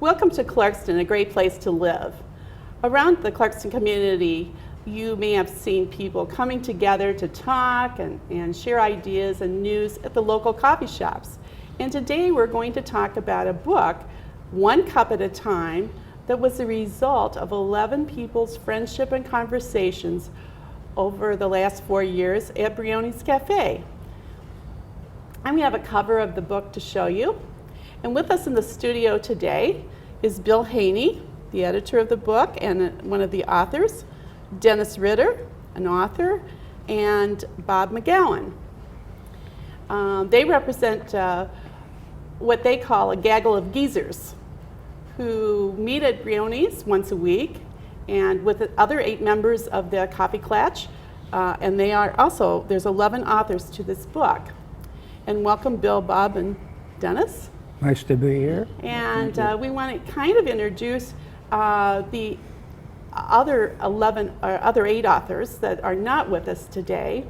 Welcome to Clarkston, a great place to live. Around the Clarkston community, you may have seen people coming together to talk and share ideas and news at the local coffee shops. And today we're going to talk about a book, One Cup at a Time, that was the result of 11 people's friendship and conversations over the last 4 years at Brioni's Cafe. I'm going to have a cover of the book to show you. And with us in the studio today is Bill Haney, the editor of the book and one of the authors, Dennis Ritter, an author, and Bob McGowan. They represent what they call a gaggle of geezers who meet at Brioni's once a week and with the other 8 members of the Coffee Klatch. And they are also, there's 11 authors to this book. And welcome Bill, Bob, and Dennis. Nice to be here. And we want to kind of introduce the other 11 or other 8 authors that are not with us today,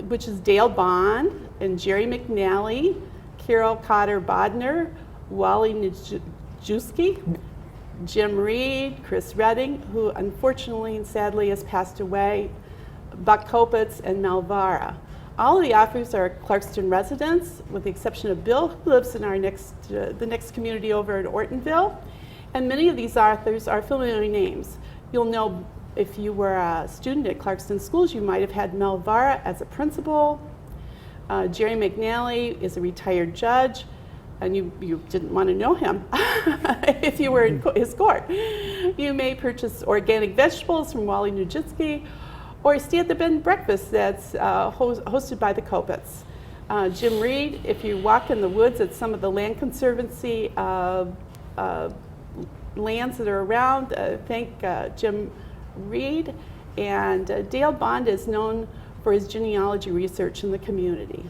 which is Dale Bond and Jerry McNally, Carol Cotter-Bodner, Wally Nijuski, Jim Reed, Chris Redding, who unfortunately and sadly has passed away, Buck Kopitz, and Mel Vara. All of the authors are Clarkston residents, with the exception of Bill, who lives in our the next community over in Ortonville. And many of these authors are familiar names. You'll know if you were a student at Clarkston Schools, you might have had Mel Vara as a principal. Jerry McNally is a retired judge, and you didn't want to know him if you were in his court. You may purchase organic vegetables from Wally Nijuski, or stay at the bed and breakfast that's hosted by the Kopitz. Jim Reed, if you walk in the woods at some of the Land Conservancy lands that are around, thank Jim Reed. And Dale Bond is known for his genealogy research in the community.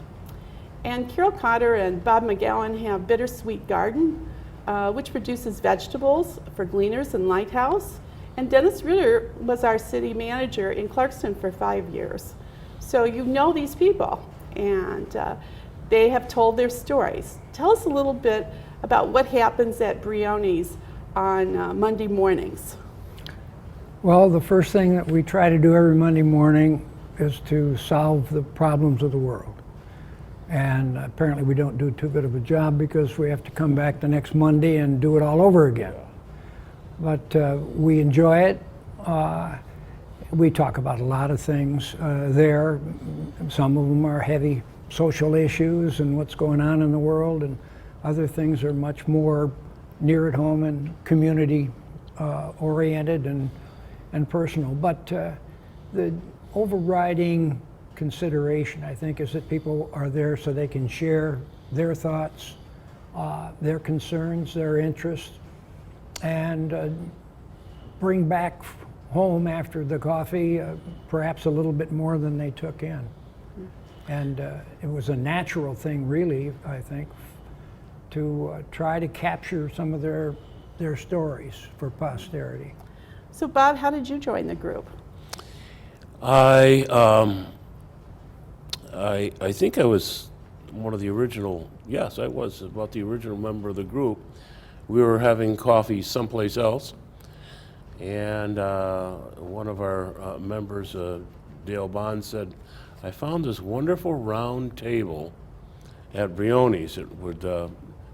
And Carol Cotter and Bob McGowan have Bittersweet Garden, which produces vegetables for Gleaners and Lighthouse. And Dennis Ritter was our city manager in Clarkston for 5 years. So you know these people, and they have told their stories. Tell us a little bit about what happens at Brioni's on Monday mornings. Well, the first thing that we try to do every Monday morning is to solve the problems of the world. And apparently we don't do too good of a job because we have to come back the next Monday and do it all over again. But we enjoy it. We talk about a lot of things there. Some of them are heavy social issues and what's going on in the world, and other things are much more near at home and community oriented and personal. But the overriding consideration, I think, is that people are there so they can share their thoughts, their concerns, their interests, and bring back home after the coffee perhaps a little bit more than they took in. And it was a natural thing, really, I think, to try to capture some of their stories for posterity. So Bob, how did you join the group? I think I was one of the original, yes, I was about the original member of the group. We were having coffee someplace else, and one of our members, Dale Bond, said, I found this wonderful round table at Brioni's. It would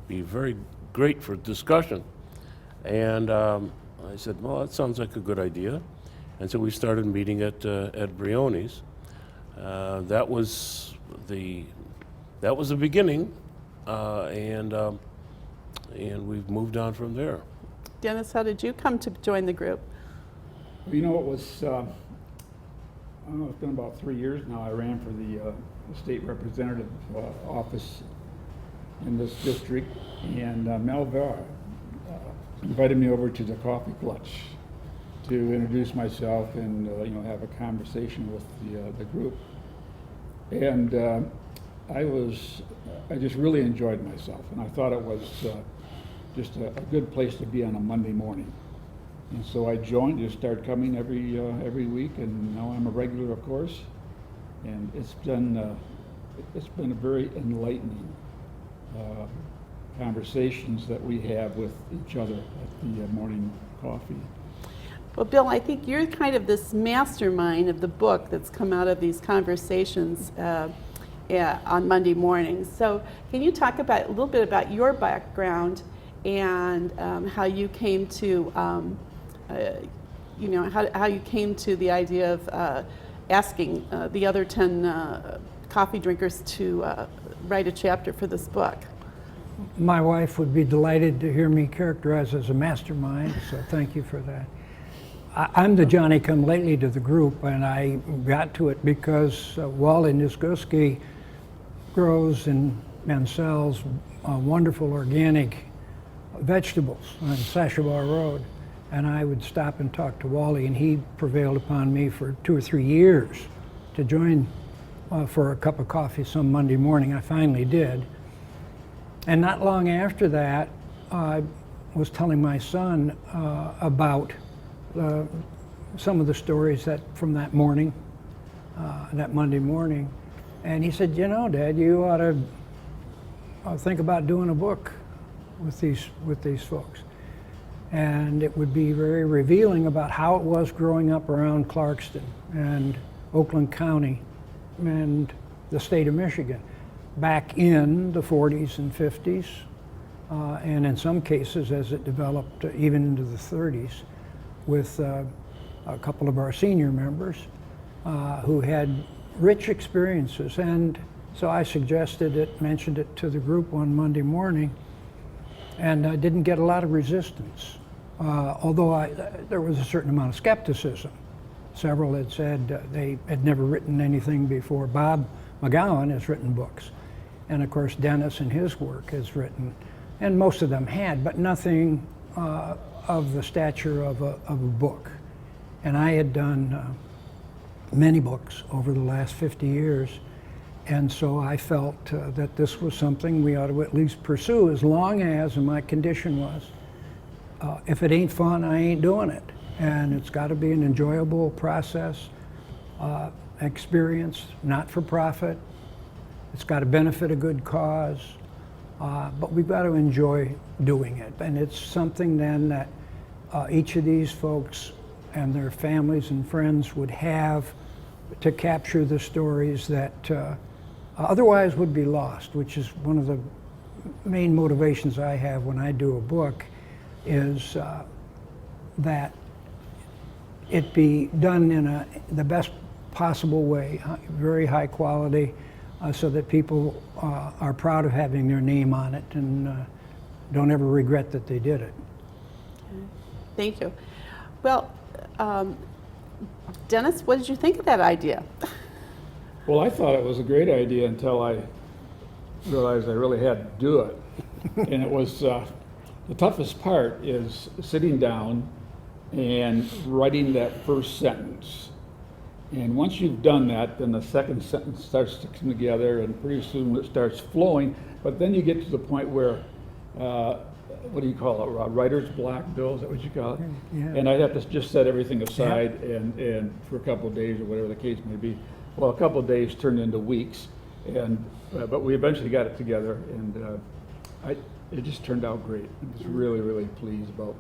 be very great for discussion. And I said, well, that sounds like a good idea. And so we started meeting at Brioni's. That was the beginning, and we've moved on from there. Dennis, how did you come to join the group? Well, you know, it was, I don't know, it's been about 3 years now. I ran for the state representative office in this district, and Mel Vara invited me over to the Coffee Klatch to introduce myself and have a conversation with the group. And I just really enjoyed myself, and I thought it was just a good place to be on a Monday morning. And so I joined, just started coming every week, and now I'm a regular, of course. And it's been a very enlightening conversations that we have with each other at the morning coffee. Well, Bill, I think you're kind of this mastermind of the book that's come out of these conversations on Monday mornings. So can you talk about a little bit about your background and how you came to, how you came to the idea of asking the other 10 coffee drinkers to write a chapter for this book? My wife would be delighted to hear me characterized as a mastermind, so thank you for that. I'm the Johnny-come-lately to the group, and I got to it because Wally Niskoski grows and sells wonderful organic vegetables on Sashabar Road. And I would stop and talk to Wally, and he prevailed upon me for 2 or 3 years to join for a cup of coffee some Monday morning. I finally did. And not long after that, I was telling my son about some of the stories from that morning, that Monday morning. And he said, you know, Dad, you ought to think about doing a book with these folks. And it would be very revealing about how it was growing up around Clarkston and Oakland County and the state of Michigan back in the 40s and 50s, and in some cases as it developed even into the 30s with a couple of our senior members who had rich experiences. And so I suggested it, mentioned it to the group one Monday morning, and I didn't get a lot of resistance, although there was a certain amount of skepticism. Several had said they had never written anything before. Bob McGowan has written books, and of course Dennis and his work has written, and most of them had, but nothing of the stature of a book. And I had done many books over the last 50 years, and so I felt that this was something we ought to at least pursue, as long as, and my condition was, if it ain't fun, I ain't doing it. And it's got to be an enjoyable process, experience, not for profit. It's got to benefit a good cause, but we've got to enjoy doing it. And it's something then that each of these folks and their families and friends would have to capture the stories that otherwise would be lost, which is one of the main motivations I have when I do a book, is that it be done in the best possible way, very high quality, so that people are proud of having their name on it and don't ever regret that they did it. Thank you. Well, Dennis, what did you think of that idea? Well, I thought it was a great idea until I realized I really had to do it. And it was, the toughest part is sitting down and writing that first sentence. And once you've done that, then the second sentence starts to come together, and pretty soon it starts flowing. But then you get to the point where, what do you call it, writer's block, Bill, is that what you call it? Yeah. And I'd have to just set everything aside and for a couple of days or whatever the case may be. Well, a couple of days turned into weeks, and but we eventually got it together, and it just turned out great. I was really, really pleased about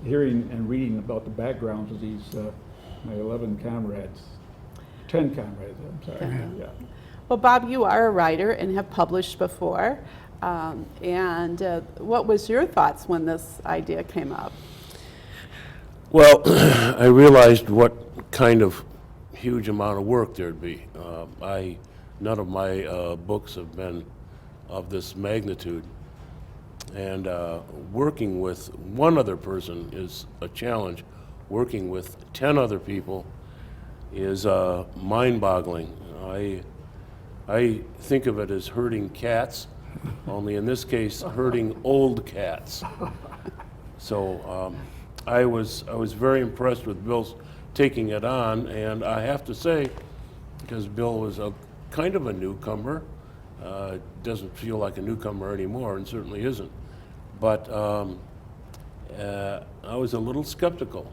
hearing and reading about the backgrounds of these, my 11 comrades, 10 comrades, I'm sorry. Yeah. Well, Bob, you are a writer and have published before. And what was your thoughts when this idea came up? Well, I realized what kind of huge amount of work there'd be. None of my books have been of this magnitude. And working with one other person is a challenge. Working with 10 other people is mind-boggling. I think of it as herding cats, only in this case, herding old cats. So I was very impressed with Bill's taking it on, and I have to say, because Bill was kind of a newcomer, doesn't feel like a newcomer anymore, and certainly isn't. But I was a little skeptical.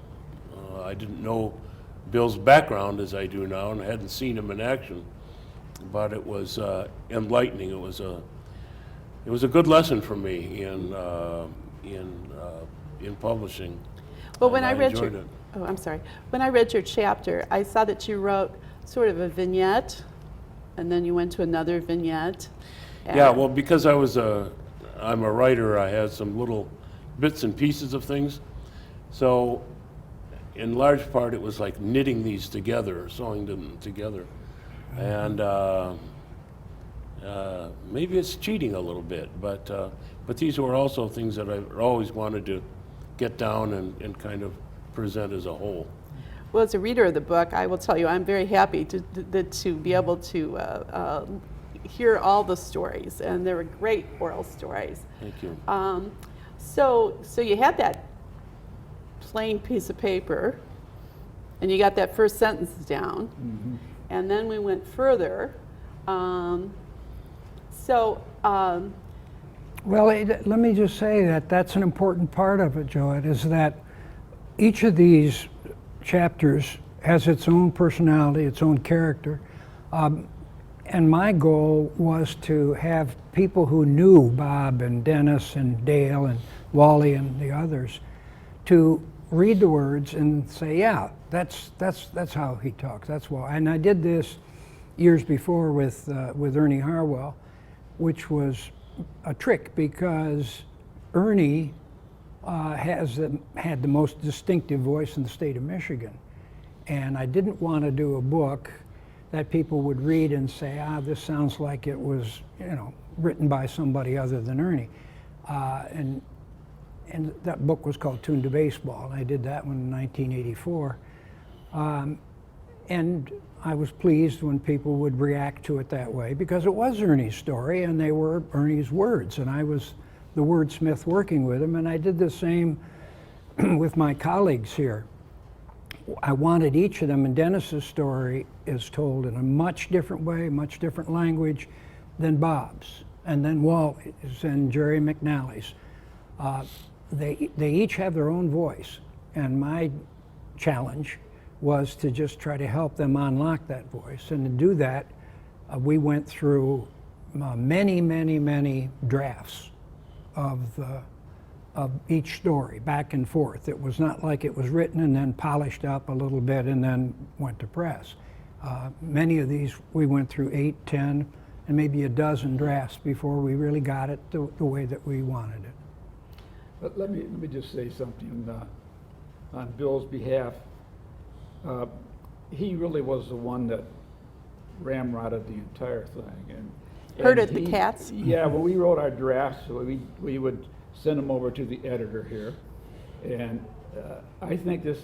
I didn't know Bill's background as I do now, and I hadn't seen him in action. But it was enlightening. It it was a good lesson for me in publishing. Well, when and I read enjoyed your, it. oh, I'm sorry. When I read your chapter, I saw that you wrote sort of a vignette, and then you went to another vignette. Yeah, and- well, because I'm a writer, I had some little bits and pieces of things. So in large part, it was like knitting these together, sewing them together. And maybe it's cheating a little bit, but these were also things that I always wanted to get down and kind of present as a whole. Well, as a reader of the book, I will tell you, I'm very happy to be able to hear all the stories, and they were great oral stories. Thank you. So you had that plain piece of paper, and you got that first sentence down, and then we went further. Well, let me just say that that's an important part of it, Joette, is that each of these chapters has its own personality, its own character. And my goal was to have people who knew Bob and Dennis and Dale and Wally and the others to read the words and say, yeah, that's how he talks. That's why. And I did this years before with Ernie Harwell, which was a trick because Ernie had the most distinctive voice in the state of Michigan. And I didn't want to do a book that people would read and say, this sounds like it was, written by somebody other than Ernie. And that book was called Tuned to Baseball. And I did that one in 1984. And I was pleased when people would react to it that way because it was Ernie's story and they were Ernie's words. And I was the wordsmith working with him. And I did the same with my colleagues here. I wanted each of them, and Dennis's story is told in a much different way, much different language than Bob's, and then Wally's and Jerry McNally's. They each have their own voice, and my challenge was to just try to help them unlock that voice. And to do that, we went through many drafts of each story, back and forth. It was not like it was written and then polished up a little bit and then went to press. Many of these we went through 8, 10, and maybe a dozen drafts before we really got it the way that we wanted it. But let me just say something on Bill's behalf. He really was the one that ramrodded the entire thing. And Herded the cats? Yeah, when we wrote our drafts, we would send them over to the editor here. And I think this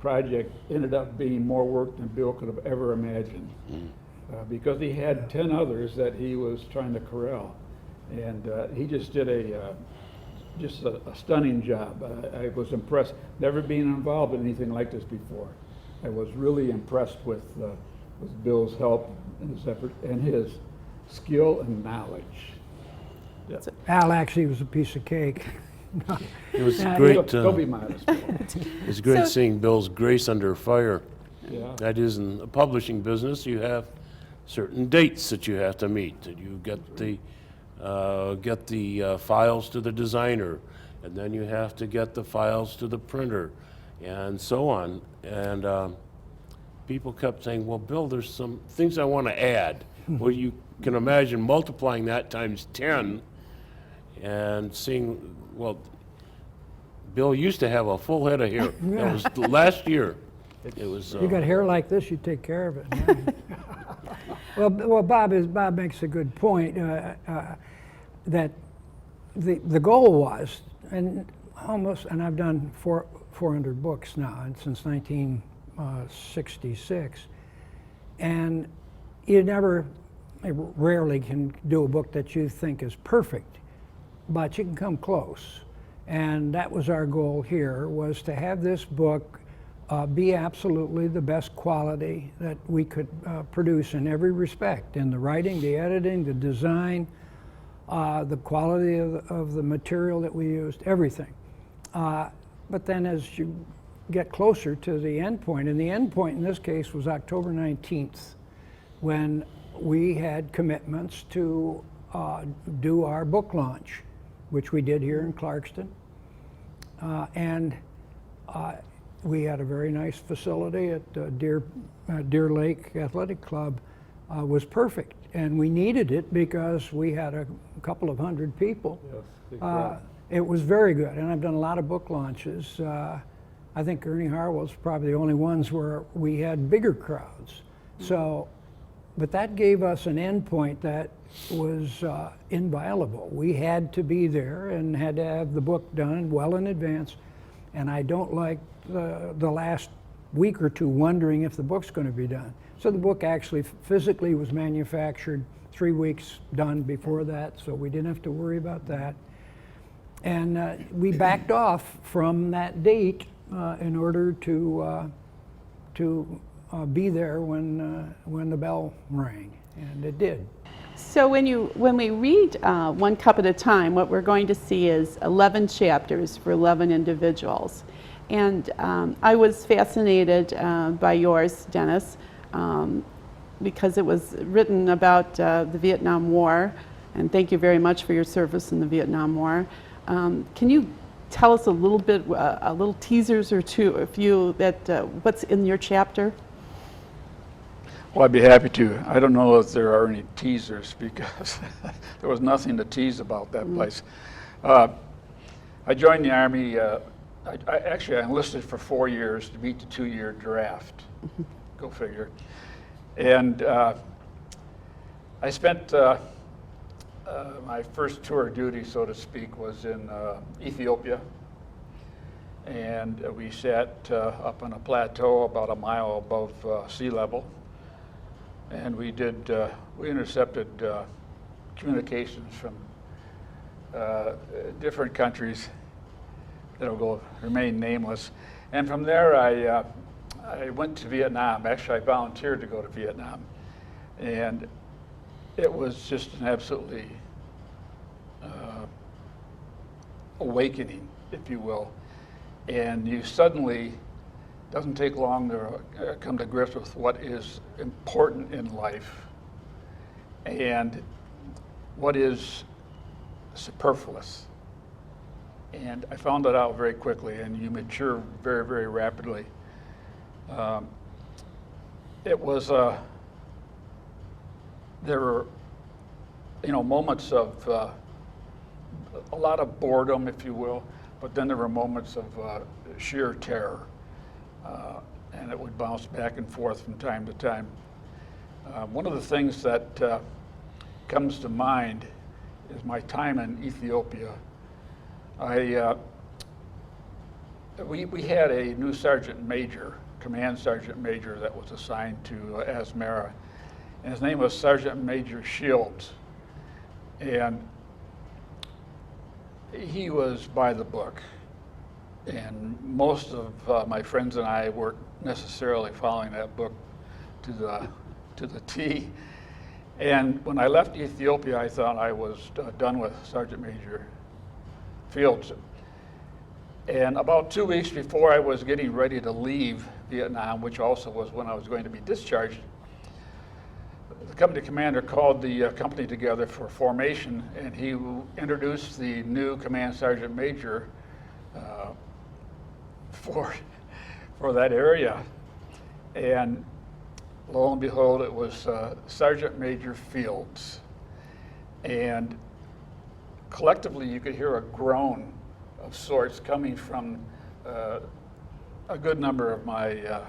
project ended up being more work than Bill could have ever imagined. Because he had 10 others that he was trying to corral. And he just did a stunning job. I was impressed, never being involved in anything like this before. I was really impressed with Bill's help and his effort and his skill and knowledge. Yeah. Al actually was a piece of cake. It was Yeah, great. Don't be modest, Bill. It was great So- seeing Bill's grace under fire. Yeah. That is, in the publishing business, you have certain dates that you have to meet. That you get the files to the designer, and then you have to get the files to the printer, and so on. And people kept saying, "Well, Bill, there's some things I want to add." Well, you can imagine multiplying that times 10, and seeing. Well, Bill used to have a full head of hair. That was last year. It was. You got hair like this, you take care of it. Well, Bob makes a good point that the goal was, and I've done 400 books now, and since 1966, and rarely can do a book that you think is perfect, but you can come close. And that was our goal here, was to have this book be absolutely the best quality that we could produce in every respect, in the writing, the editing, the design, the quality of the material that we used, everything. But then as you get closer to the end point, and the end point in this case was October 19th, when we had commitments to do our book launch, which we did here in Clarkston. And we had a very nice facility at Deer Lake Athletic Club. Was perfect, and we needed it because we had a couple of hundred people. Yes, big crowd. It was very good, and I've done a lot of book launches. I think Ernie Harwell's probably the only ones where we had bigger crowds. So, but that gave us an endpoint that was inviolable. We had to be there and had to have the book done well in advance. And I don't like the last week or two wondering if the book's going to be done. So the book actually physically was manufactured 3 weeks done before that, so we didn't have to worry about that. And we backed off from that date in order to be there when the bell rang, and it did. So when we read One Cup at a Time, what we're going to see is 11 chapters for 11 individuals. And I was fascinated by yours, Dennis, because it was written about the Vietnam War, and thank you very much for your service in the Vietnam War. Can you tell us a little bit, a little teasers or two, if you, that what's in your chapter? Well, I'd be happy to. I don't know if there are any teasers because there was nothing to tease about that place. I joined the Army. I enlisted for 4 years to beat the 2-year draft. Go figure. And I spent my first tour of duty, so to speak, was in Ethiopia. And we sat up on a plateau about a mile above sea level. And we intercepted communications from different countries that'll remain nameless. And from there, I went to Vietnam. Actually, I volunteered to go to Vietnam. And it was just an absolutely awakening, if you will. And you suddenly, doesn't take long to come to grips with what is important in life and what is superfluous. And I found that out very quickly, and you mature very, very rapidly. It was, there were, moments of a lot of boredom, if you will, but then there were moments of sheer terror. And it would bounce back and forth from time to time. One of the things that comes to mind is my time in Ethiopia. We had a new sergeant major, command sergeant major, that was assigned to Asmara, and his name was Sergeant Major Shields. And he was by the book. And most of my friends and I weren't necessarily following that book to the T. And when I left Ethiopia, I thought I was done with Sergeant Major Fields. And about 2 weeks before I was getting ready to leave Vietnam, which also was when I was going to be discharged, the company commander called the company together for formation, and he introduced the new command sergeant major for that area. And lo and behold, it was Sergeant Major Fields. And collectively, you could hear a groan of sorts coming from a good number of my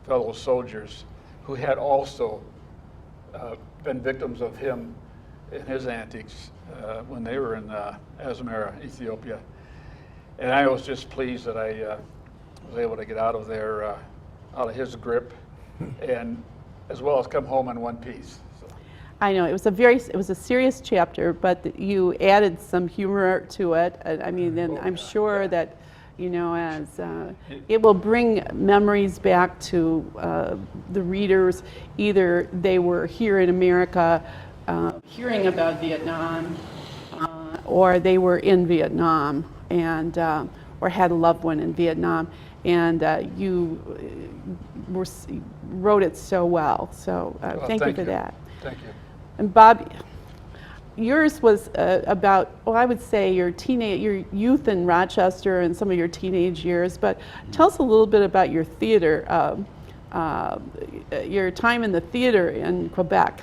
fellow soldiers who had also been victims of him and his antics when they were in Asmara, Ethiopia. And I was just pleased that I was able to get out of there, out of his grip, and as well as come home in one piece. So. I know it was a serious chapter, but you added some humor to it. I mean, and I'm sure that, as it will bring memories back to the readers. Either they were here in America hearing about Vietnam, or they were in Vietnam and or had a loved one in Vietnam, and you wrote it so well. So thank you for that. Thank you. And Bob, yours was about, well, I would say your youth in Rochester and some of your teenage years. But tell us a little bit about your theater, your time in the theater in Quebec.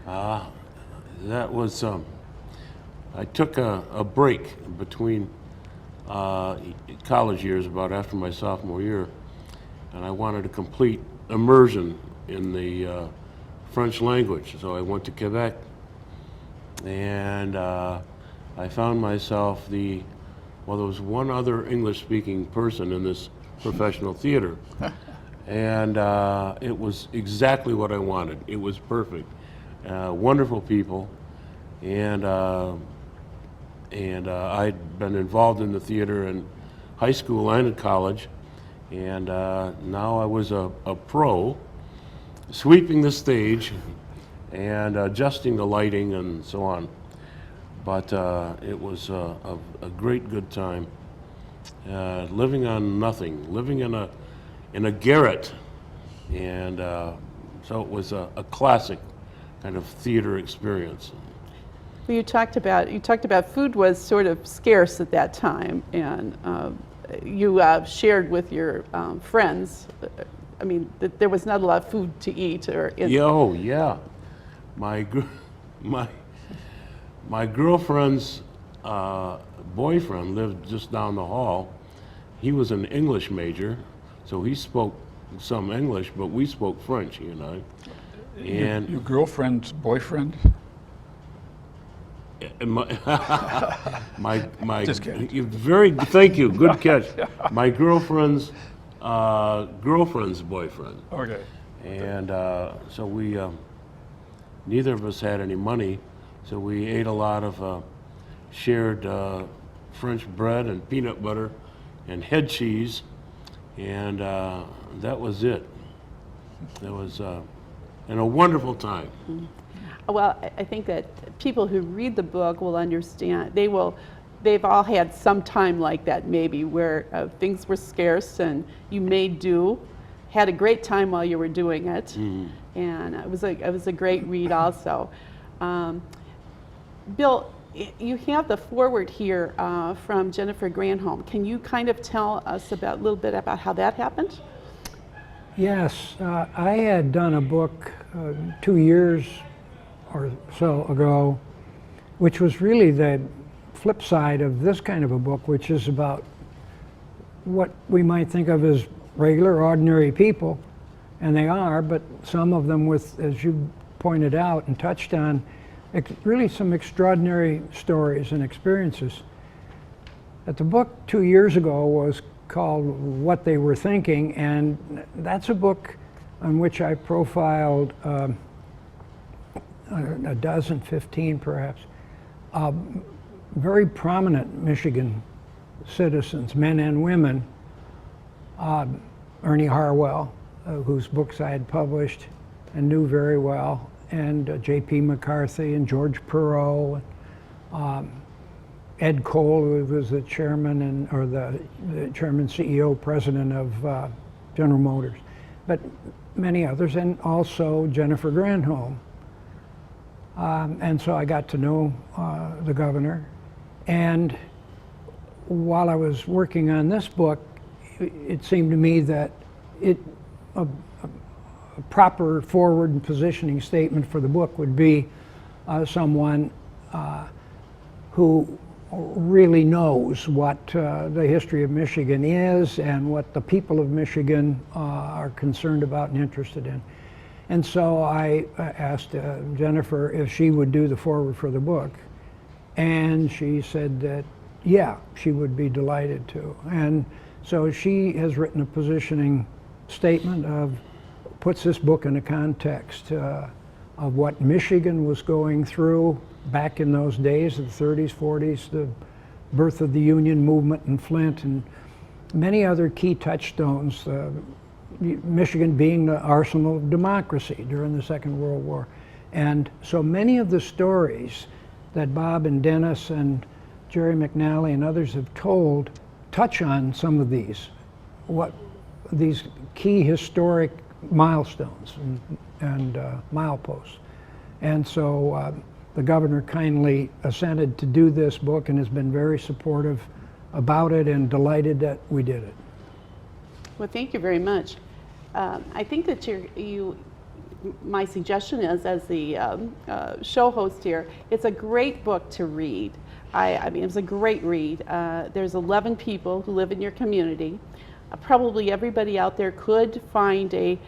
That was, I took a break between college years, about after my sophomore year, and I wanted a complete immersion in the French language. So I went to Quebec, and I found myself there was one other English-speaking person in this professional theater, and it was exactly what I wanted. It was perfect. Wonderful people, and I'd been involved in the theater in high school and in college, and now I was a pro, sweeping the stage and adjusting the lighting and so on. But it was a great good time, living on nothing, living in a garret, and so it was a classic kind of theater experience. Well, you talked about food was sort of scarce at that time, and you shared with your friends. I mean, that there was not a lot of food to eat, or Yeah. My girlfriend's boyfriend lived just down the hall. He was an English major, so he spoke some English, but we spoke French, he and I. And Your girlfriend's boyfriend? my Just kidding. Thank you, good catch. My girlfriend's girlfriend's boyfriend. Okay. And so we, neither of us had any money, so we ate a lot of shared French bread and peanut butter and head cheese, and that was it. That was and a wonderful time. Well, I think that people who read the book will understand. They've all had some time like that, maybe, where things were scarce and you made do, had a great time while you were doing it, and it was a great read also. Bill, you have the foreword here from Jennifer Granholm. Can you kind of tell us a little bit about how that happened? Yes, I had done a book 2 years or so ago, which was really the flip side of this kind of a book, which is about what we might think of as regular, ordinary people, and they are, but some of them with, as you pointed out and touched on, really some extraordinary stories and experiences. But the book 2 years ago was called What They Were Thinking, and that's a book on which I profiled a dozen, 15 perhaps, very prominent Michigan citizens, men and women. Ernie Harwell, whose books I had published and knew very well, and J.P. McCarthy and George Perot, Ed Cole, who was the chairman or the chairman, CEO, president of General Motors, but many others, and also Jennifer Granholm. And so I got to know the governor, and while I was working on this book, it seemed to me that a proper forward and positioning statement for the book would be someone who really knows what the history of Michigan is and what the people of Michigan are concerned about and interested in. And so I asked Jennifer if she would do the foreword for the book, and she said that, yeah, she would be delighted to. And so she has written a positioning statement puts this book in a context of what Michigan was going through back in those days, the 30s, 40s, the birth of the Union movement in Flint, and many other key touchstones, Michigan being the arsenal of democracy during the Second World War. And so many of the stories that Bob and Dennis and Jerry McNally and others have told touch on some of these key historic milestones and mileposts. And so the governor kindly assented to do this book and has been very supportive about it and delighted that we did it. Well, thank you very much. I think that my suggestion is, as the show host here, it's a great book to read. I mean, it's a great read. There's 11 people who live in your community. Probably everybody out there could find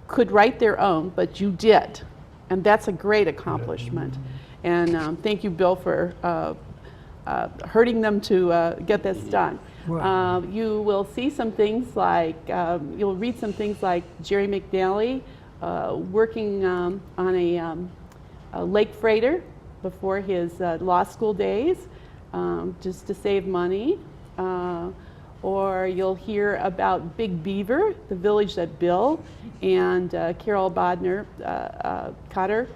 could write their own, but you did. And that's a great accomplishment. And thank you, Bill, for hurting them to get this done. Well, You will see some things like, you'll read some things like Jerry McNally working on a lake freighter before his law school days, just to save money. Or you'll hear about Big Beaver, the village that Bill and Carol Bodner Cotter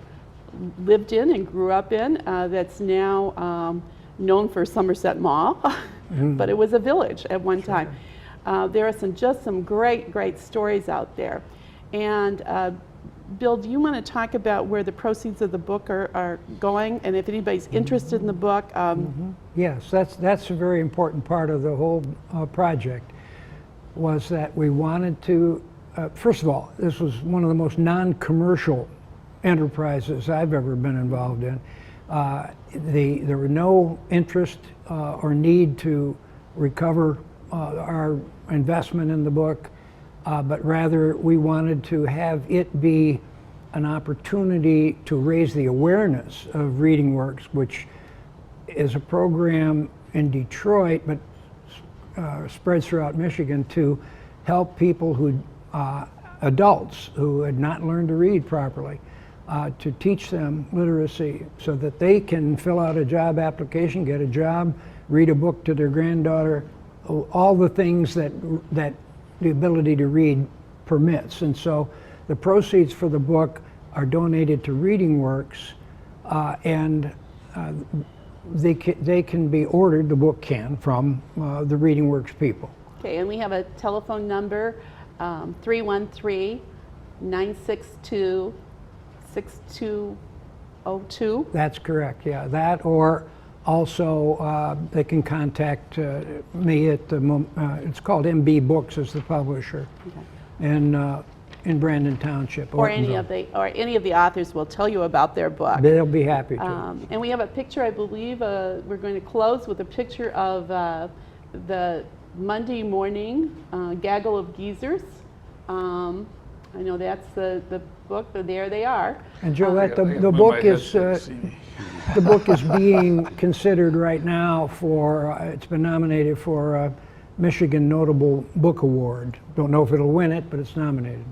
lived in and grew up in, that's now known for Somerset Mall, but it was a village at one time. There are some great stories out there. And Bill, do you want to talk about where the proceeds of the book are going, and if anybody's interested in the book? Yes, that's a very important part of the whole project, was that we wanted to, first of all, this was one of the most non-commercial enterprises I've ever been involved in. There were no interest or need to recover our investment in the book, but rather we wanted to have it be an opportunity to raise the awareness of Reading Works, which is a program in Detroit, but spreads throughout Michigan, to help people who, adults who had not learned to read properly, to teach them literacy so that they can fill out a job application, get a job, read a book to their granddaughter, all the things that the ability to read permits. And so the proceeds for the book are donated to Reading Works, and they can be ordered, the book can, from the Reading Works people. Okay, and we have a telephone number, 313-962-6202. That's correct, yeah. That, or also they can contact me at the, it's called MB Books as the publisher, Okay. in Brandon Township. Or any of the authors will tell you about their book. They'll be happy to. And we have a picture, I believe, we're going to close with a picture of the Monday morning gaggle of geezers. I know that's the book, but there they are. And Joette, the book is the book is being considered right now for, it's been nominated for a Michigan Notable Book Award. Don't know if it'll win it, but it's nominated.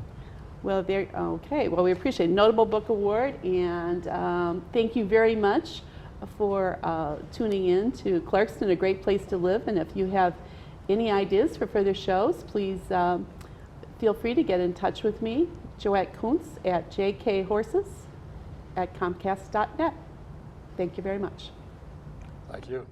Well, there. Okay. Well, we appreciate Notable Book Award, and thank you very much for tuning in to Clarkston, a great place to live. And if you have any ideas for further shows, please feel free to get in touch with me, Joette Kuntz at jkhorses@comcast.net. Thank you very much. Thank you.